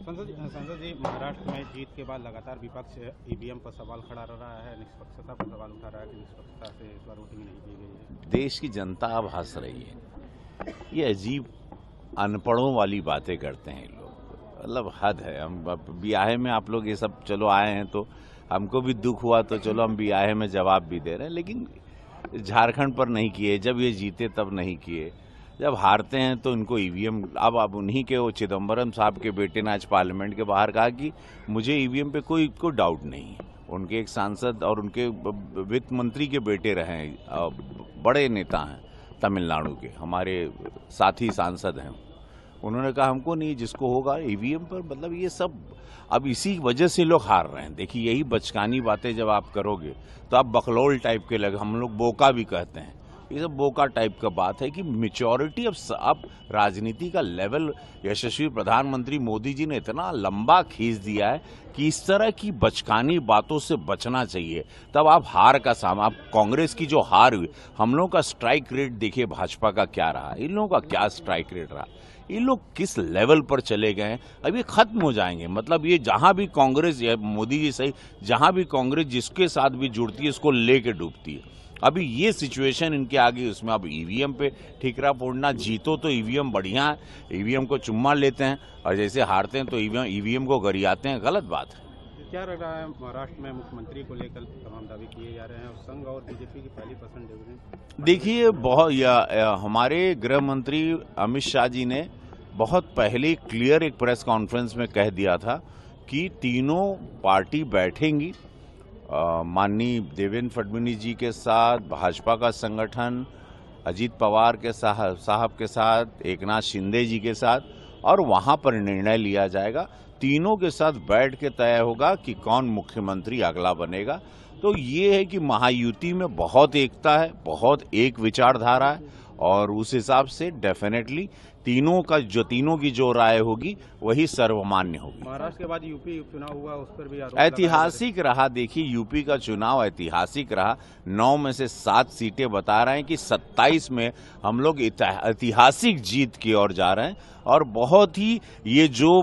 संसद जी, महाराष्ट्र में जीत के बाद लगातार विपक्ष ईवीएम पर सवाल खड़ा रहा है, निष्पक्षता पर सवाल उठा रहा है कि निष्पक्षता से इस बार वोटिंग नहीं की गई है। देश की जनता अब हंस रही है। ये अजीब अनपढ़ों वाली बातें करते हैं लोग, मतलब हद है। हम ब्याहे में आप लोग ये सब चलो आए हैं तो हमको भी दुख हुआ तो चलो हम ब्याहे में जवाब भी दे रहे हैं, लेकिन झारखंड पर नहीं किए, जब ये जीते तब नहीं किए, जब हारते हैं तो इनको ईवीएम। अब उन्हीं के वो चिदम्बरम साहब के बेटे ने आज पार्लियामेंट के बाहर कहा कि मुझे ईवीएम पे कोई डाउट नहीं है। उनके एक सांसद और उनके वित्त मंत्री के बेटे रहे हैं, बड़े नेता हैं तमिलनाडु के, हमारे साथी सांसद हैं। उन्होंने कहा हमको नहीं, जिसको होगा ईवीएम पर। मतलब ये सब अब इसी वजह से लोग हार रहे हैं। देखिए, यही बचकानी बातें जब आप करोगे तो आप बकलौल टाइप के लगे, हम लोग बोका भी कहते हैं, ये सब बोका टाइप का बात है कि मेच्योरिटी अब राजनीति का लेवल यशस्वी प्रधानमंत्री मोदी जी ने इतना लंबा खींच दिया है कि इस तरह की बचकानी बातों से बचना चाहिए। तब आप हार का सामना, आप कांग्रेस की जो हार हुई, हम लोगों का स्ट्राइक रेट देखिए भाजपा का क्या रहा, इन लोगों का क्या स्ट्राइक रेट रहा, ये लोग किस लेवल पर चले गए हैं। अब ये खत्म हो जाएंगे। मतलब ये जहां भी कांग्रेस, मोदी जी सही, जहां भी कांग्रेस जिसके साथ भी जुड़ती है इसको लेके डूबती है। अभी ये सिचुएशन इनके आगे, उसमें अब ईवीएम पे ठीकरा फोड़ना, जीतो तो ईवीएम बढ़िया है, ईवीएम को चुम्मा लेते हैं और जैसे हारते हैं तो ईवीएम को गरियाते हैं, गलत बात है। क्या लग रहा है, महाराष्ट्र में मुख्यमंत्री को लेकर तमाम दावे किए जा रहे हैं और संघ और बीजेपी की पहली पसंद डिवीजन। देखिए, हमारे गृह मंत्री अमित शाह जी ने बहुत पहले क्लियर एक प्रेस कॉन्फ्रेंस में कह दिया था कि तीनों पार्टी बैठेंगी, माननीय देवेंद्र फडणवीस जी के साथ, भाजपा का संगठन अजीत पवार के साहब के साथ, एकनाथ शिंदे जी के साथ, और वहां पर निर्णय लिया जाएगा। तीनों के साथ बैठ के तय होगा कि कौन मुख्यमंत्री अगला बनेगा। तो ये है कि महायुति में बहुत एकता है, बहुत एक विचारधारा है, और उस हिसाब से डेफिनेटली तीनों की जो राय होगी वही सर्वमान्य होगी। महाराष्ट्र के बाद यूपी उपचुनाव हुआ, उस पर भी आरोप ऐतिहासिक रहा। देखिए, यूपी का चुनाव ऐतिहासिक रहा। 9 में से 7 सीटें बता रहे हैं कि 27 में हम लोग ऐतिहासिक जीत की ओर जा रहे हैं। और बहुत ही ये जो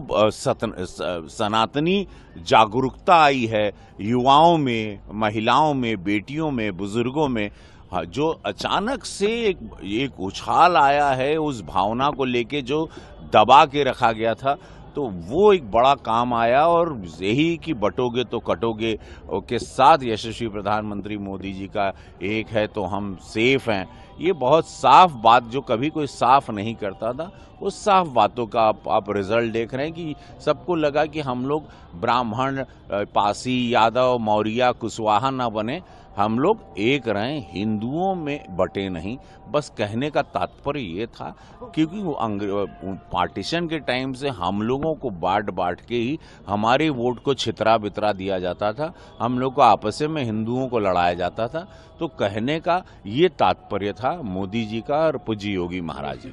सनातनी जागरूकता आई है युवाओं में, महिलाओं में, बेटियों में, बुजुर्गों में, जो अचानक से एक उछाल आया है उस भावना को लेके जो दबा के रखा गया था, तो वो एक बड़ा काम आया। और यही कि बटोगे तो कटोगे के साथ यशस्वी प्रधानमंत्री मोदी जी का एक है तो हम सेफ हैं, ये बहुत साफ बात जो कभी कोई साफ नहीं करता था, उस साफ बातों का आप रिजल्ट देख रहे हैं कि सबको लगा कि हम लोग ब्राह्मण, पासी, यादव, मौर्य, कुशवाहा ना बने, हम लोग एक रहें, हिंदुओं में बटे नहीं। बस कहने का तात्पर्य ये था, क्योंकि वो पार्टीशन के टाइम से हम लोगों को बांट के ही हमारे वोट को छितरा बितरा दिया जाता था, हम लोग को आपस में हिंदुओं को लड़ाया जाता था। तो कहने का ये तात्पर्य था मोदी जी का और पूज्य योगी महाराज जी।